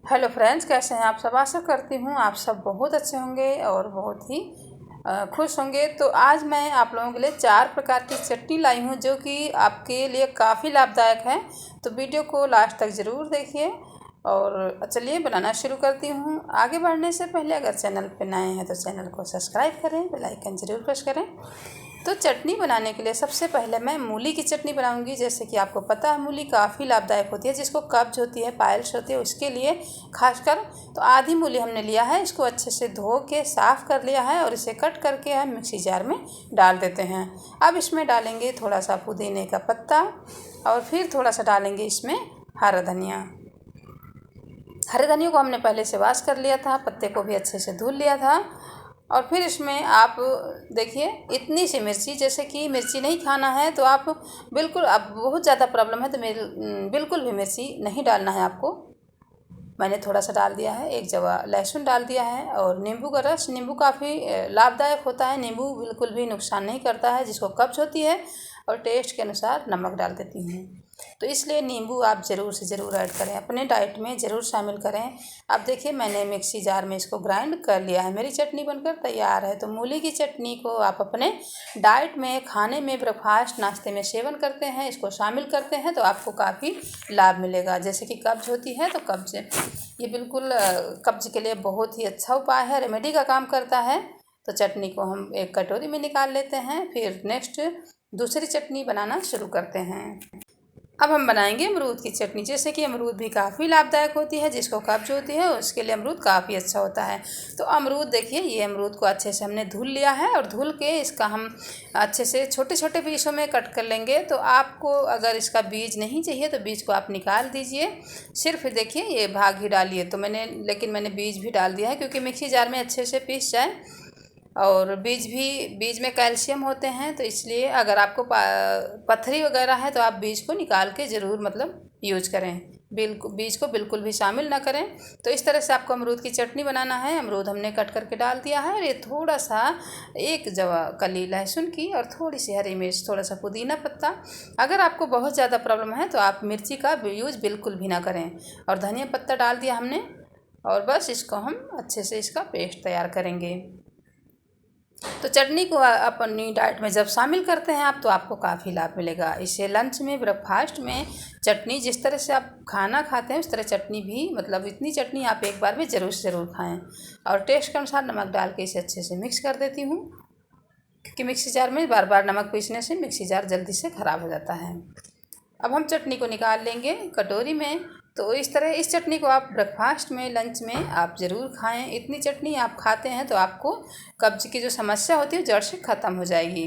Hello friends, कैसे हैं आप सब। आशा करती हूँ आप सब बहुत अच्छे होंगे और बहुत ही खुश होंगे। तो आज मैं आप लोगों के लिए 4 प्रकार की चटनी लाई हूँ जो कि आपके लिए काफ़ी लाभदायक है। तो वीडियो को लास्ट तक ज़रूर देखिए और चलिए बनाना शुरू करती हूँ। आगे बढ़ने से पहले अगर चैनल पर नए हैं तो चैनल को सब्सक्राइब करें, बेल आइकन ज़रूर प्रेस करें। तो चटनी बनाने के लिए सबसे पहले मैं मूली की चटनी बनाऊंगी। जैसे कि आपको पता है मूली काफ़ी लाभदायक होती है, जिसको कब्ज होती है, पाइल्स होती है, उसके लिए खासकर। तो आधी मूली हमने लिया है, इसको अच्छे से धो के साफ़ कर लिया है और इसे कट करके हम मिक्सी जार में डाल देते हैं। अब इसमें डालेंगे थोड़ा सा पुदीने का पत्ता और फिर थोड़ा सा डालेंगे इसमें हरा धनिया। हरे धनिया को हमने पहले से वॉश कर लिया था, पत्ते को भी अच्छे से धुल लिया था। और फिर इसमें आप देखिए इतनी सी मिर्ची, जैसे कि मिर्ची नहीं खाना है तो आप बिल्कुल, अब बहुत ज़्यादा प्रॉब्लम है तो बिल्कुल भी मिर्ची नहीं डालना है आपको। मैंने थोड़ा सा डाल दिया है, एक जवा लहसुन डाल दिया है और नींबू का रस। नींबू काफ़ी लाभदायक होता है, नींबू बिल्कुल भी नुकसान नहीं करता है जिसको कब्ज होती है। और टेस्ट के अनुसार नमक डाल देती हूँ, तो इसलिए नींबू आप ज़रूर से ज़रूर ऐड करें, अपने डाइट में ज़रूर शामिल करें। अब देखिए मैंने मिक्सी जार में इसको ग्राइंड कर लिया है, मेरी चटनी बनकर तैयार है। तो मूली की चटनी को आप अपने डाइट में, खाने में, ब्रेकफास्ट, नाश्ते में सेवन करते हैं, इसको शामिल करते हैं तो आपको काफ़ी लाभ मिलेगा। जैसे कि कब्ज होती है तो कब्ज, ये बिल्कुल कब्ज के लिए बहुत ही अच्छा उपाय है, रेमेडी का काम करता है। तो चटनी को हम एक कटोरी में निकाल लेते हैं, फिर नेक्स्ट दूसरी चटनी बनाना शुरू करते हैं। अब हम बनाएंगे अमरूद की चटनी। जैसे कि अमरूद भी काफ़ी लाभदायक होती है, जिसको कब्ज होती है उसके लिए अमरूद काफ़ी अच्छा होता है। तो अमरूद देखिए, ये अमरूद को अच्छे से हमने धुल लिया है और धुल के इसका हम अच्छे से छोटे छोटे पीसों में कट कर लेंगे। तो आपको अगर इसका बीज नहीं चाहिए तो बीज को आप निकाल दीजिए। सिर्फ देखिए ये भाग ही डालिए। तो मैंने बीज भी डाल दिया है क्योंकि मिक्सी जार में अच्छे से पीस जाए। और बीज में कैल्शियम होते हैं, तो इसलिए अगर आपको पथरी वगैरह है तो आप बीज को निकाल के ज़रूर मतलब यूज करें, बिल्कुल बीज को बिल्कुल भी शामिल ना करें। तो इस तरह से आपको अमरूद की चटनी बनाना है। अमरूद हमने कट करके डाल दिया है और ये थोड़ा सा, एक जवा कली लहसुन की और थोड़ी सी हरी मिर्च, थोड़ा सा पुदीना पत्ता। अगर आपको बहुत ज़्यादा प्रॉब्लम है तो आप मिर्ची का यूज बिल्कुल भी ना करें। और धनिया पत्ता डाल दिया हमने और बस इसको हम अच्छे से इसका पेस्ट तैयार करेंगे। तो चटनी को अपनी डाइट में जब शामिल करते हैं आप तो आपको काफ़ी लाभ मिलेगा। इसे लंच में, ब्रेकफास्ट में चटनी, जिस तरह से आप खाना खाते हैं उस तरह चटनी भी, मतलब इतनी चटनी आप एक बार में ज़रूर से ज़रूर खाएं। और टेस्ट के अनुसार नमक डाल के इसे अच्छे से मिक्स कर देती हूँ, क्योंकि मिक्सी जार में बार बार नमक पीसने से मिक्सी जार जल्दी से ख़राब हो जाता है। अब हम चटनी को निकाल लेंगे कटोरी में। तो इस तरह इस चटनी को आप ब्रेकफास्ट में, लंच में आप ज़रूर खाएं। इतनी चटनी आप खाते हैं तो आपको कब्ज की जो समस्या होती है जड़ से ख़त्म हो जाएगी।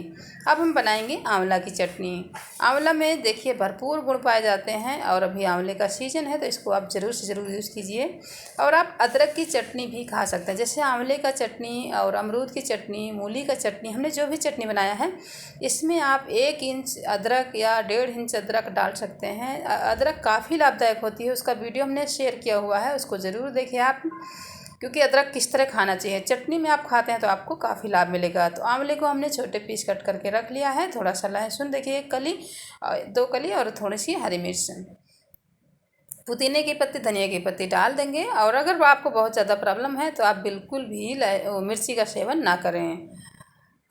अब हम बनाएंगे आंवला की चटनी। आंवला में देखिए भरपूर गुण पाए जाते हैं और अभी आंवले का सीज़न है तो इसको आप ज़रूर से ज़रूर यूज़ कीजिए। और आप अदरक की चटनी भी खा सकते हैं, जैसे आंवले का चटनी और अमरूद की चटनी, मूली का चटनी, हमने जो भी चटनी बनाया है इसमें आप 1 इंच अदरक या 1.5 इंच अदरक डाल सकते हैं। अदरक काफ़ी लाभदायक होती है, उसका वीडियो हमने शेयर किया हुआ है, उसको ज़रूर देखिए आप, क्योंकि अदरक किस तरह खाना चाहिए। चटनी में आप खाते हैं तो आपको काफ़ी लाभ मिलेगा। तो आंवले को हमने छोटे पीस कट करके रख लिया है। थोड़ा सा लहसुन देखिए, 1 कली, 2 कली और थोड़ी सी हरी मिर्च, पुदीने की पत्ती, धनिया की पत्ती डाल देंगे। और अगर आपको बहुत ज़्यादा प्रॉब्लम है तो आप बिल्कुल भी मिर्ची का सेवन ना करें।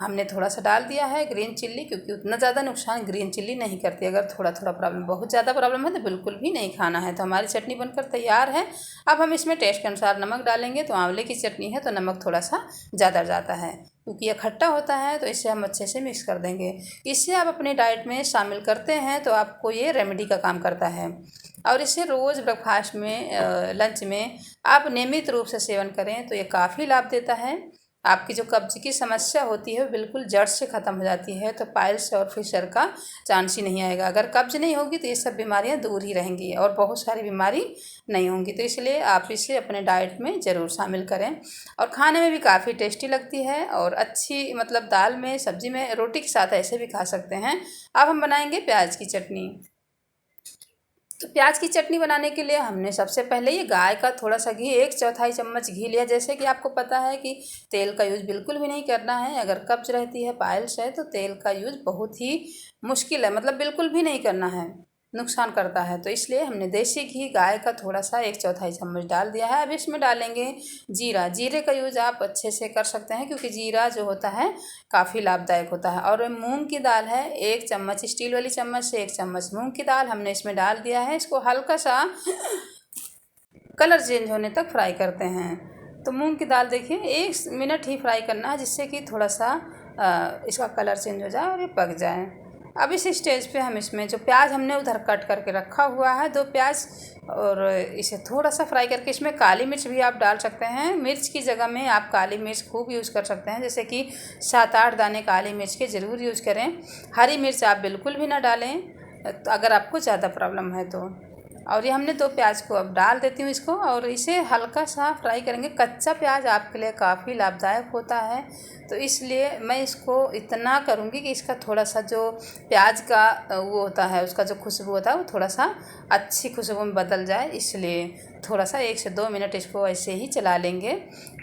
हमने थोड़ा सा डाल दिया है ग्रीन चिल्ली, क्योंकि उतना ज़्यादा नुकसान ग्रीन चिल्ली नहीं करती। अगर थोड़ा थोड़ा प्रॉब्लम, बहुत ज़्यादा प्रॉब्लम है तो बिल्कुल भी नहीं खाना है। तो हमारी चटनी बनकर तैयार है। अब हम इसमें टेस्ट के अनुसार नमक डालेंगे। तो आंवले की चटनी है तो नमक थोड़ा सा ज़्यादा जाता है, क्योंकि यह खट्टा होता है। तो इसे हम अच्छे से मिक्स कर देंगे। इसे आप अपने डाइट में शामिल करते हैं तो आपको ये रेमेडी का काम करता है। और इसे रोज़ ब्रेकफास्ट में, लंच में आप नियमित रूप से सेवन करें तो ये काफ़ी लाभ देता है। आपकी जो कब्ज की समस्या होती है वो बिल्कुल जड़ से ख़त्म हो जाती है। तो पाइल्स और फिशर का चांस ही नहीं आएगा। अगर कब्ज नहीं होगी तो ये सब बीमारियां दूर ही रहेंगी और बहुत सारी बीमारी नहीं होंगी। तो इसलिए आप इसे अपने डाइट में ज़रूर शामिल करें। और खाने में भी काफ़ी टेस्टी लगती है और अच्छी, मतलब दाल में, सब्जी में, रोटी के साथ ऐसे भी खा सकते हैं। अब हम बनाएंगे प्याज की चटनी। तो प्याज की चटनी बनाने के लिए हमने सबसे पहले ये गाय का थोड़ा सा घी, 1/4 चम्मच घी लिया। जैसे कि आपको पता है कि तेल का यूज़ बिल्कुल भी नहीं करना है। अगर कब्ज रहती है, पाइल्स है तो तेल का यूज़ बहुत ही मुश्किल है, मतलब बिल्कुल भी नहीं करना है। नुकसान करता है। तो इसलिए हमने देसी घी गाय का थोड़ा सा 1/4 चम्मच डाल दिया है। अब इसमें डालेंगे जीरा। जीरे का यूज़ आप अच्छे से कर सकते हैं क्योंकि जीरा जो होता है काफ़ी लाभदायक होता है। और मूंग की दाल है 1 चम्मच, स्टील वाली चम्मच से 1 चम्मच मूंग की दाल हमने इसमें डाल दिया है। इसको हल्का सा कलर चेंज होने तक फ्राई करते हैं। तो मूंग की दाल देखिए 1 मिनट ही फ्राई करना है जिससे कि थोड़ा सा इसका कलर चेंज हो जाए और ये पक जाए। अब इस स्टेज पे हम इसमें जो प्याज हमने उधर कट करके रखा हुआ है 2 प्याज, और इसे थोड़ा सा फ्राई करके इसमें काली मिर्च भी आप डाल सकते हैं। मिर्च की जगह में आप काली मिर्च खूब यूज़ कर सकते हैं, जैसे कि 7-8 दाने काली मिर्च के ज़रूर यूज़ करें। हरी मिर्च आप बिल्कुल भी ना डालें तो अगर आपको ज़्यादा प्रॉब्लम है तो। और ये हमने 2 प्याज को अब डाल देती हूँ इसको, और इसे हल्का सा फ्राई करेंगे। कच्चा प्याज आपके लिए काफ़ी लाभदायक होता है, तो इसलिए मैं इसको इतना करूँगी कि इसका थोड़ा सा जो प्याज का वो होता है उसका जो खुशबू होता है वो थोड़ा सा अच्छी खुशबू में बदल जाए। इसलिए थोड़ा सा 1 से 2 मिनट इसको ऐसे ही चला लेंगे।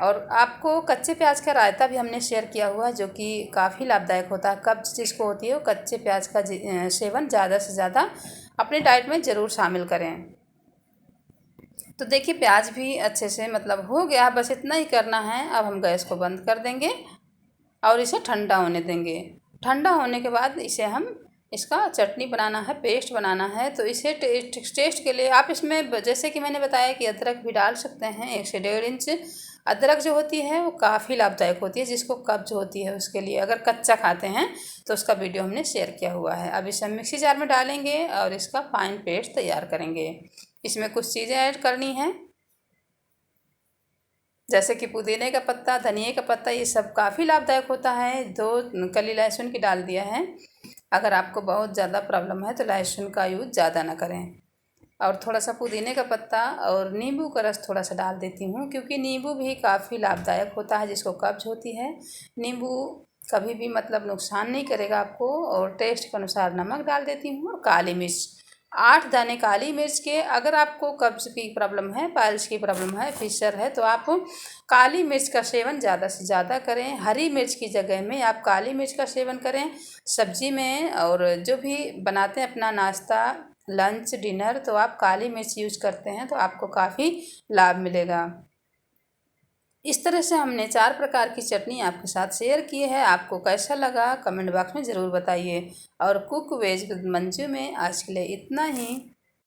और आपको कच्चे प्याज का रायता भी हमने शेयर किया हुआ है जो कि काफ़ी लाभदायक होता है। कब्ज़ जिसको होती है वो कच्चे प्याज का सेवन ज़्यादा से ज़्यादा अपनी डाइट में ज़रूर शामिल करें। तो देखिए प्याज भी अच्छे से मतलब हो गया, बस इतना ही करना है। अब हम गैस को बंद कर देंगे और इसे ठंडा होने देंगे। ठंडा होने के बाद इसे हम इसका चटनी बनाना है, पेस्ट बनाना है। तो इसे टेस्ट के लिए आप इसमें जैसे कि मैंने बताया कि अदरक भी डाल सकते हैं 1 से 1.5 इंच। अदरक जो होती है वो काफ़ी लाभदायक होती है, जिसको कब्ज होती है उसके लिए, अगर कच्चा खाते हैं तो उसका वीडियो हमने शेयर किया हुआ है। अब इसे हम मिक्सी जार में डालेंगे और इसका फाइन पेस्ट तैयार करेंगे। इसमें कुछ चीज़ें ऐड करनी हैं जैसे कि पुदीने का पत्ता, धनिए का पत्ता, ये सब काफ़ी लाभदायक होता है। 2 कली लहसुन की डाल दिया है। अगर आपको बहुत ज़्यादा प्रॉब्लम है तो लहसुन का यूज़ ज़्यादा ना करें। और थोड़ा सा पुदीने का पत्ता और नींबू का रस थोड़ा सा डाल देती हूँ क्योंकि नींबू भी काफ़ी लाभदायक होता है जिसको कब्ज होती है। नींबू कभी भी मतलब नुकसान नहीं करेगा आपको। और टेस्ट के अनुसार नमक डाल देती हूँ। और काली मिर्च 8 दाने काली मिर्च के। अगर आपको कब्ज की प्रॉब्लम है, पाइल्स की प्रॉब्लम है, फिशर है, तो आप काली मिर्च का सेवन ज़्यादा से ज़्यादा करें। हरी मिर्च की जगह में आप काली मिर्च का सेवन करें सब्जी में। और जो भी बनाते हैं अपना नाश्ता, लंच, डिनर, तो आप काली मिर्च यूज करते हैं तो आपको काफ़ी लाभ मिलेगा। इस तरह से हमने 4 प्रकार की चटनी आपके साथ शेयर की है। आपको कैसा लगा कमेंट बॉक्स में ज़रूर बताइए। और कुक वेज मंचू में आज के लिए इतना ही।